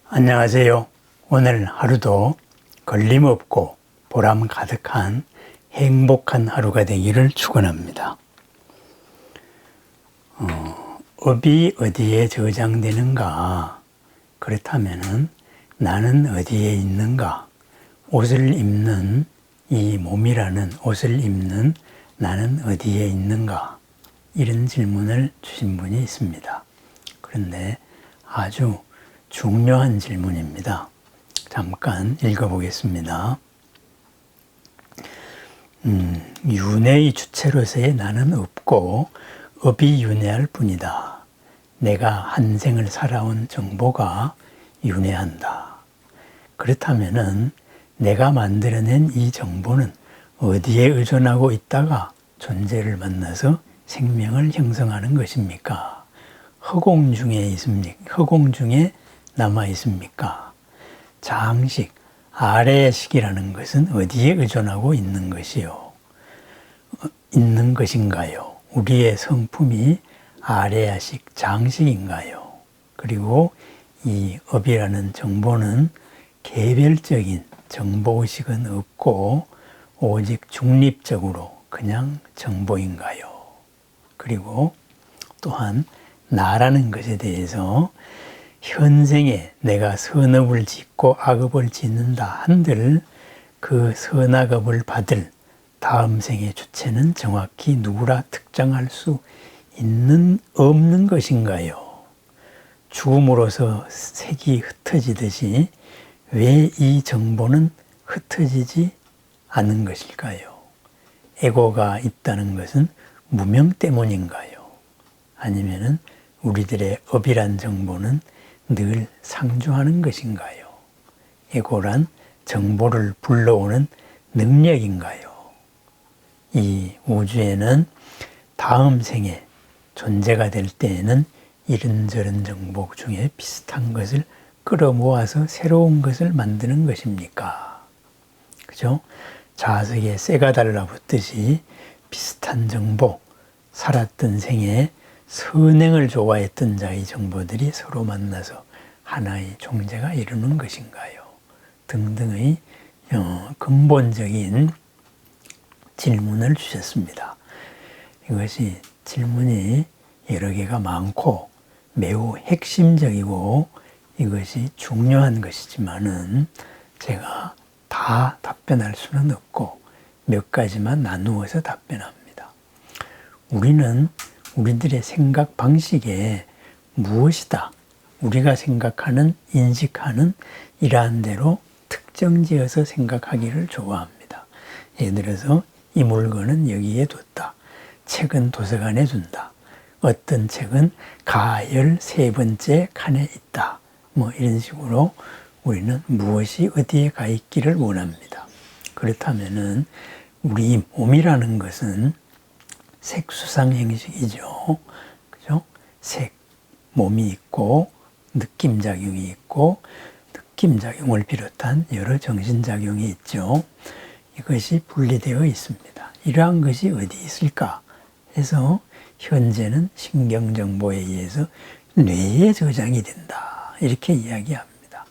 안녕하세요. 오늘 하루도 걸림없고 보람 가득한 행복한 하루가 되기를 축원합니다. 업이 어디에 저장되는가? 그렇다면은 나는 어디에 있는가? 옷을 입는 이 몸이라는 옷을 입는 나는 어디에 있는가? 이런 질문을 주신 분이 있습니다. 그런데 아주 중요한 질문입니다. 잠깐 읽어보겠습니다. 윤회의 주체로서의 나는 없고 업이 윤회할 뿐이다. 내가 한 생을 살아온 정보가 윤회한다. 그렇다면은 내가 만들어낸 이 정보는 어디에 의존하고 있다가 존재를 만나서 생명을 형성하는 것입니까? 허공 중에 있습니까? 허공 중에 남아 있습니까? 장식, 아래식이라는 것은 어디에 의존하고 있는 것인가요? 우리의 성품이 아래야식, 장식인가요? 그리고 이 업이라는 정보는 개별적인 정보의식은 없고 오직 중립적으로 그냥 정보인가요? 그리고 또한 나라는 것에 대해서 현생에 내가 선업을 짓고 악업을 짓는다 한들 그 선악업을 받을 다음 생의 주체는 정확히 누구라 특정할 수 없는 것인가요? 죽음으로써 색이 흩어지듯이 왜 이 정보는 흩어지지 않은 것일까요? 에고가 있다는 것은 무명 때문인가요? 아니면은 우리들의 업이란 정보는 늘 상주하는 것인가요? 에고란 정보를 불러오는 능력인가요? 이 우주에는 다음 생에 존재가 될 때에는 이런저런 정보 중에 비슷한 것을 끌어모아서 새로운 것을 만드는 것입니까? 그죠? 자석에 쇠가 달라붙듯이 비슷한 정보, 살았던 생에 선행을 좋아했던 자의 정보들이 서로 만나서 하나의 종제가 이루는 것인가요? 등등의 근본적인 질문을 주셨습니다. 이것이 질문이 여러 개가 많고 매우 핵심적이고 이것이 중요한 것이지만은 제가 다 답변할 수는 없고 몇 가지만 나누어서 답변합니다. 우리는 우리들의 생각 방식에 무엇이다, 우리가 생각하는, 인식하는 이러한 대로 특정지어서 생각하기를 좋아합니다. 예를 들어서 이 물건은 여기에 뒀다. 책은 도서관에 둔다. 어떤 책은 가열 3번째 칸에 있다. 뭐 이런 식으로 우리는 무엇이 어디에 가 있기를 원합니다. 그렇다면은 우리 몸이라는 것은 색수상 형식이죠. 그죠? 색, 몸이 있고, 느낌작용이 있고, 느낌작용을 비롯한 여러 정신작용이 있죠. 이것이 분리되어 있습니다. 이러한 것이 어디 있을까 해서 현재는 신경정보에 의해서 뇌에 저장이 된다. 이렇게 이야기합니다.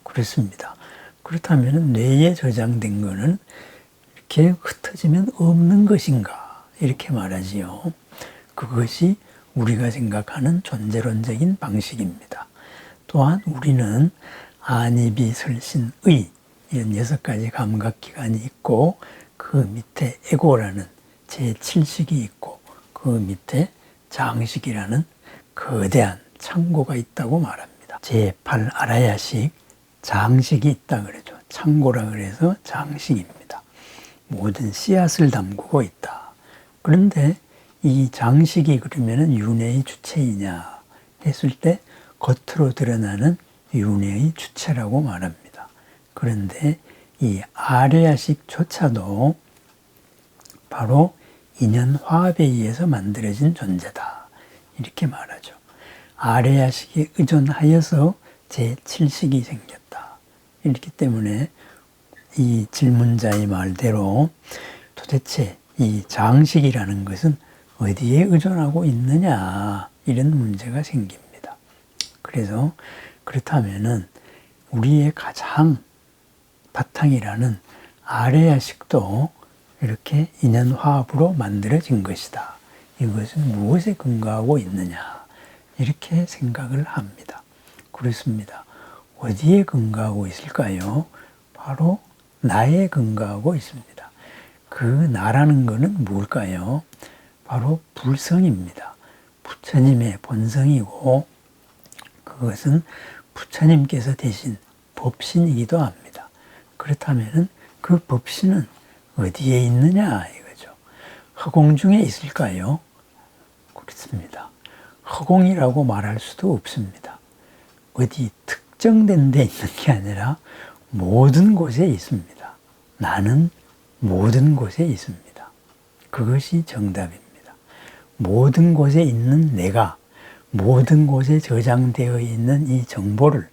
그렇습니다. 그렇다면 뇌에 저장된 것은 이렇게 흩어지면 없는 것인가? 이렇게 말하지요. 그것이 우리가 생각하는 존재론적인 방식입니다. 또한 우리는 안이비, 설신, 의 이런 6가지 감각기관이 있고 그 밑에 에고라는 제7식이 있고 그 밑에 장식이라는 거대한 창고가 있다고 말합니다. 제8 아라야식 장식이 있다 그러죠. 창고라 그래서 장식입니다. 모든 씨앗을 담그고 있다. 그런데 이 장식이 그러면은 윤회의 주체이냐 했을 때 겉으로 드러나는 윤회의 주체라고 말합니다. 그런데 이 아레아식조차도 바로 인연 화합에 의해서 만들어진 존재다. 이렇게 말하죠. 아레아식에 의존하여서 제7식이 생겼다. 이렇기 때문에 이 질문자의 말대로 도대체 이 장식이라는 것은 어디에 의존하고 있느냐 이런 문제가 생깁니다. 그래서 그렇다면은 우리의 가장 바탕이라는 아래야식도 이렇게 인연화합으로 만들어진 것이다. 이것은 무엇에 근거하고 있느냐? 이렇게 생각을 합니다. 그렇습니다. 어디에 근거하고 있을까요? 바로 나에 근거하고 있습니다. 그 나라는 것은 뭘까요? 바로 불성입니다. 부처님의 본성이고 그것은 부처님께서 대신 법신이기도 합니다. 그렇다면 그 법신은 어디에 있느냐 이거죠. 허공 중에 있을까요? 그렇습니다. 허공이라고 말할 수도 없습니다. 어디 특정된 데 있는 게 아니라 모든 곳에 있습니다. 나는 모든 곳에 있습니다. 그것이 정답입니다. 모든 곳에 있는 내가 모든 곳에 저장되어 있는 이 정보를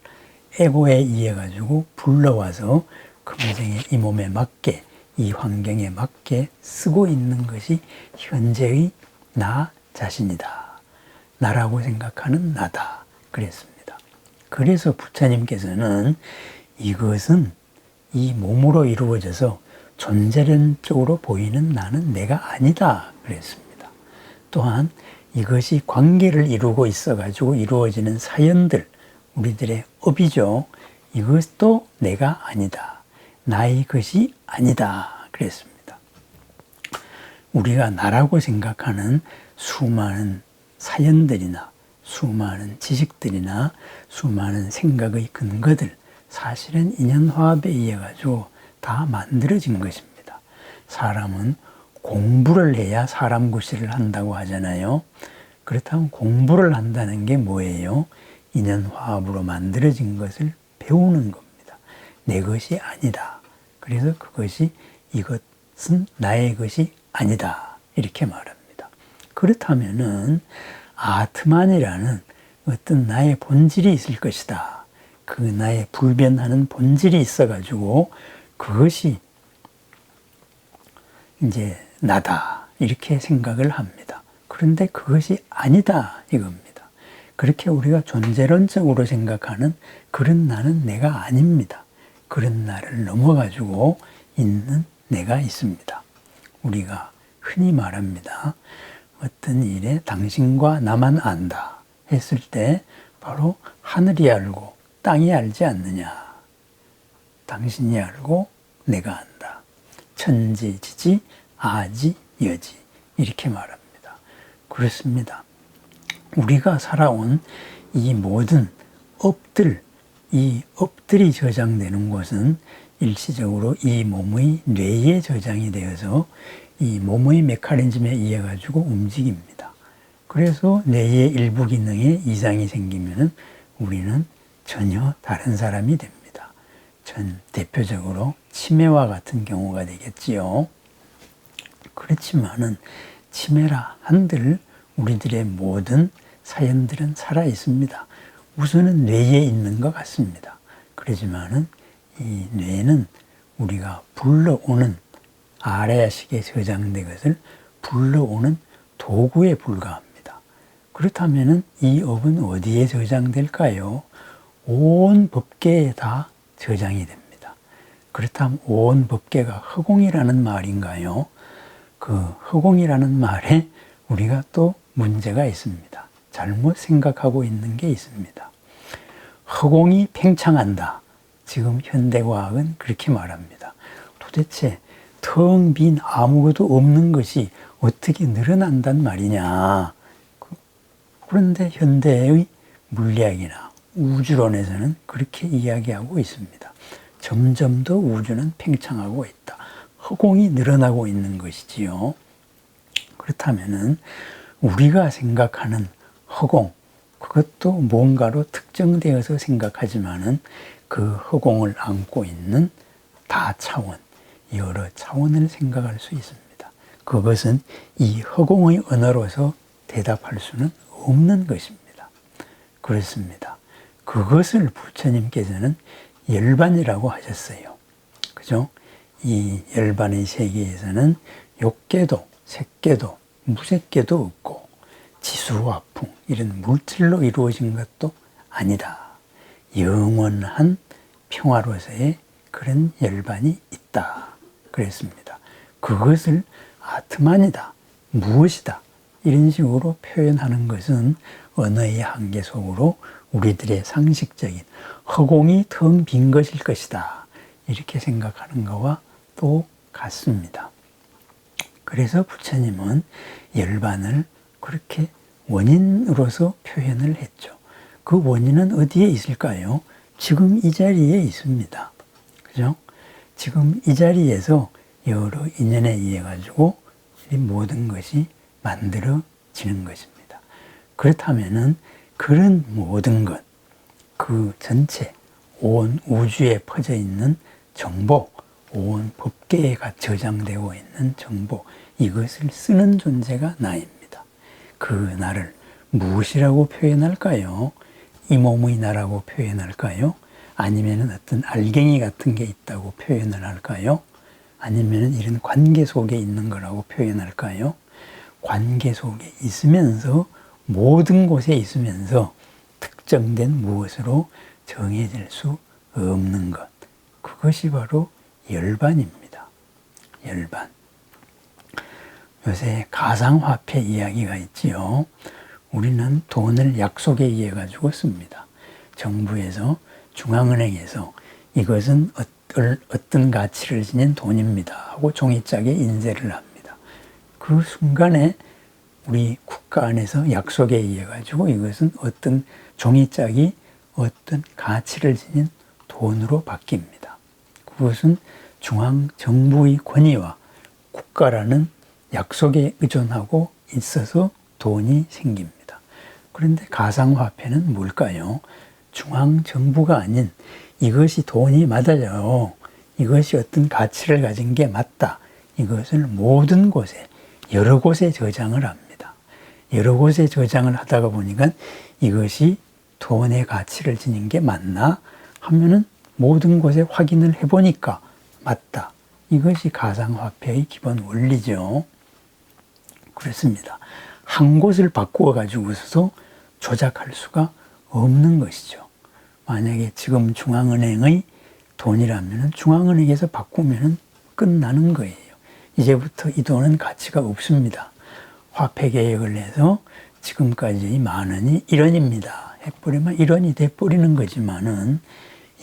에고에 의해 가지고 불러와서 금생의 이 몸에 맞게 이 환경에 맞게 쓰고 있는 것이 현재의 나 자신이다. 나라고 생각하는 나다. 그랬습니다. 그래서 부처님께서는 이것은 이 몸으로 이루어져서 존재론적으로 보이는 나는 내가 아니다. 그랬습니다. 또한 이것이 관계를 이루고 있어가지고 이루어지는 사연들, 우리들의 업이죠. 이것도 내가 아니다. 나의 것이 아니다. 그랬습니다. 우리가 나라고 생각하는 수많은 사연들이나 수많은 지식들이나 수많은 생각의 근거들, 사실은 인연화합에 의해 가지고 다 만들어진 것입니다. 사람은 공부를 해야 사람 구실을 한다고 하잖아요. 그렇다면 공부를 한다는 게 뭐예요? 인연화합으로 만들어진 것을 배우는 겁니다. 내 것이 아니다. 그래서 그것이 이것은 나의 것이 아니다. 이렇게 말합니다. 그렇다면은 아트만이라는 어떤 나의 본질이 있을 것이다. 그 나의 불변하는 본질이 있어가지고 그것이 이제 나다. 이렇게 생각을 합니다. 그런데 그것이 아니다. 이겁니다. 그렇게 우리가 존재론적으로 생각하는 그런 나는 내가 아닙니다. 그런 나를 넘어가지고 있는 내가 있습니다. 우리가 흔히 말합니다. 어떤 일에 당신과 나만 안다 했을 때 바로 하늘이 알고 땅이 알지 않느냐. 당신이 알고 내가 안다. 천지지지 아지 여지 이렇게 말합니다. 그렇습니다. 우리가 살아온 이 모든 업들, 이 업들이 저장되는 곳은 일시적으로 이 몸의 뇌에 저장이 되어서 이 몸의 메커니즘에 의해 가지고 움직입니다. 그래서 뇌의 일부 기능에 이상이 생기면은 우리는 전혀 다른 사람이 됩니다. 대표적으로 치매와 같은 경우가 되겠지요. 그렇지만은 치매라 한들 우리들의 모든 사연들은 살아 있습니다. 우선은 뇌에 있는 것 같습니다. 그렇지만은 이 뇌는 우리가 불러오는 아래야식에 저장된 것을 불러오는 도구에 불과합니다. 그렇다면은 이 업은 어디에 저장될까요? 온 법계에 다 저장이 됩니다. 그렇다면 온 법계가 허공이라는 말인가요? 그 허공이라는 말에 우리가 또 문제가 있습니다. 잘못 생각하고 있는 게 있습니다. 허공이 팽창한다. 지금 현대과학은 그렇게 말합니다. 도대체 텅 빈 아무것도 없는 것이 어떻게 늘어난단 말이냐. 그런데 현대의 물리학이나 우주론에서는 그렇게 이야기하고 있습니다. 점점 더 우주는 팽창하고 있다. 허공이 늘어나고 있는 것이지요. 그렇다면은 우리가 생각하는 허공, 그것도 뭔가로 특정되어서 생각하지만은 그 허공을 안고 있는 다차원, 여러 차원을 생각할 수 있습니다. 그것은 이 허공의 언어로서 대답할 수는 없는 것입니다. 그렇습니다. 그것을 부처님께서는 열반이라고 하셨어요. 그죠? 이 열반의 세계에서는 욕계도, 색계도, 무색계도 없고 지수화풍 이런 물질로 이루어진 것도 아니다. 영원한 평화로서의 그런 열반이 있다 그랬습니다. 그것을 아트만이다, 무엇이다 이런 식으로 표현하는 것은 언어의 한계 속으로 우리들의 상식적인 허공이 텅 빈 것일 것이다 이렇게 생각하는 것과 또 같습니다. 그래서 부처님은 열반을 그렇게 원인으로서 표현을 했죠. 그 원인은 어디에 있을까요? 지금 이 자리에 있습니다. 그죠? 지금 이 자리에서 여러 인연에 의해 가지고 이 모든 것이 만들어지는 것입니다. 그렇다면은 그런 모든 것, 그 전체 온 우주에 퍼져 있는 정보, 온 법계에 저장되고 있는 정보, 이것을 쓰는 존재가 나입니다. 그 나를 무엇이라고 표현할까요? 이 몸의 나라고 표현할까요? 아니면 어떤 알갱이 같은 게 있다고 표현을 할까요? 아니면 이런 관계 속에 있는 거라고 표현할까요? 관계 속에 있으면서 모든 곳에 있으면서 특정된 무엇으로 정해질 수 없는 것. 그것이 바로 열반입니다. 열반. 요새 가상화폐 이야기가 있지요. 우리는 돈을 약속에 의해 가지고 씁니다. 정부에서 중앙은행에서 이것은 어떤 가치를 지닌 돈입니다 하고 종이짝에 인쇄를 합니다. 그 순간에 우리 국가 안에서 약속에 의해 가지고 이것은 어떤 종이짝이 어떤 가치를 지닌 돈으로 바뀝니다. 그것은 중앙 정부의 권위와 국가라는 약속에 의존하고 있어서 돈이 생깁니다. 그런데 가상화폐는 뭘까요? 중앙 정부가 아닌 이것이 돈이 맞아요. 이것이 어떤 가치를 가진 게 맞다. 이것을 모든 곳에 여러 곳에 저장을 합니다. 여러 곳에 저장을 하다가 보니까 이것이 돈의 가치를 지닌 게 맞나 하면은 모든 곳에 확인을 해보니까 맞다. 이것이 가상화폐의 기본 원리죠. 그렇습니다. 한 곳을 바꾸어 가지고서 조작할 수가 없는 것이죠. 만약에 지금 중앙은행의 돈이라면 중앙은행에서 바꾸면 끝나는 거예요. 이제부터 이 돈은 가치가 없습니다. 화폐 개혁을 해서 지금까지의 만 원이 1원입니다. 해버리면 1원이 돼버리는 거지만은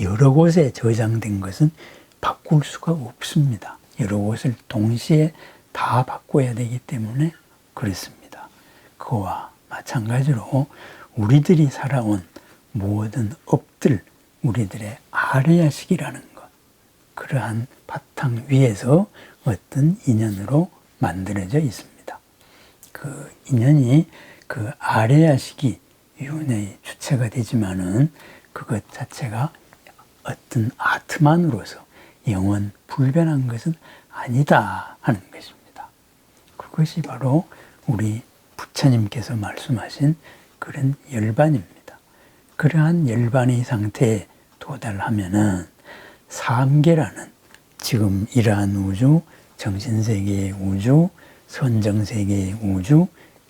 여러 곳에 저장된 것은 바꿀 수가 없습니다. 여러 곳을 동시에 다 바꿔야 되기 때문에 그렇습니다. 그와 마찬가지로 우리들이 살아온 모든 업들, 우리들의 아래야식이라는 것, 그러한 바탕 위에서 어떤 인연으로 만들어져 있습니다. 그 인연이 그 아래야식이 윤회의 주체가 되지만은 그것 자체가 어떤 아트만으로서 영원 불변한 것은 아니다 하는 것입니다. 그것이 바로 우리 부처님께서 말씀하신 그런 열반입니다. 그러한 열반의 상태에 도달하면은 삼계라는 지금 이러한 우주, 정신세계의 우주, 선정세계의 우주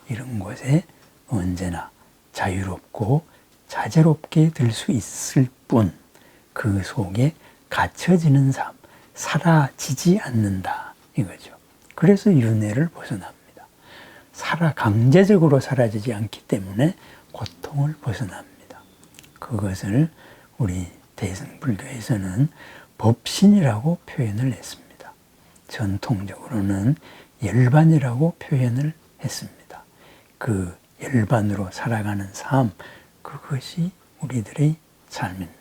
이런 곳에 언제나 자유롭고 자재롭게 들 수 있을 뿐 그 속에 갇혀지는 삶, 사라지지 않는다 이거죠. 그래서 윤회를 벗어납니다. 강제적으로 사라지지 않기 때문에 고통을 벗어납니다. 그것을 우리 대승불교에서는 법신이라고 표현을 했습니다. 전통적으로는 열반이라고 표현을 했습니다. 그 열반으로 살아가는 삶, 그것이 우리들의 삶입니다.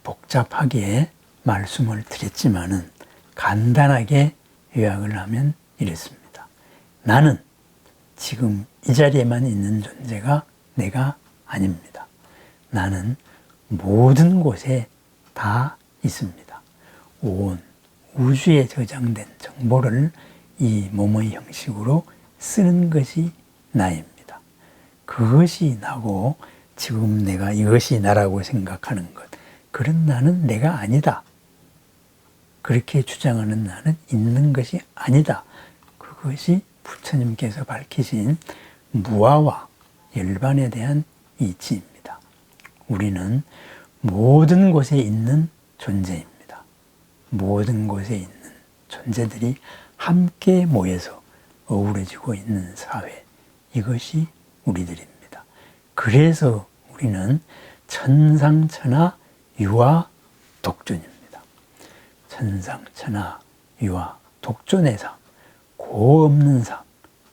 복잡하게 말씀을 드렸지만은 간단하게 요약을 하면 이렇습니다. 나는 지금 이 자리에만 있는 존재가 내가 아닙니다. 나는 모든 곳에 다 있습니다. 온 우주에 저장된 정보를 이 몸의 형식으로 쓰는 것이 나입니다. 그것이 나고 지금 내가 이것이 나라고 생각하는 것, 그런 나는 내가 아니다. 그렇게 주장하는 나는 있는 것이 아니다. 그것이 부처님께서 밝히신 무아와 열반에 대한 이치입니다. 우리는 모든 곳에 있는 존재입니다. 모든 곳에 있는 존재들이 함께 모여서 어우러지고 있는 사회, 이것이 우리들입니다. 그래서 우리는 천상천하 유아 독존입니다. 천상천하 유아 독존의 삶, 고 없는 삶,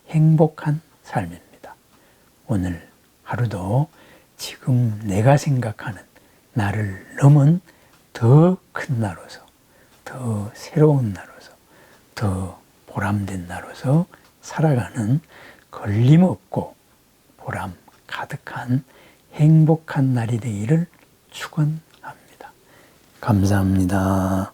행복한 삶입니다. 오늘 하루도 지금 내가 생각하는 나를 넘은 더 큰 나로서, 더 새로운 나로서, 더 보람된 나로서 살아가는 걸림없고 보람 가득한 행복한 날이 되기를 축원합니다. 감사합니다.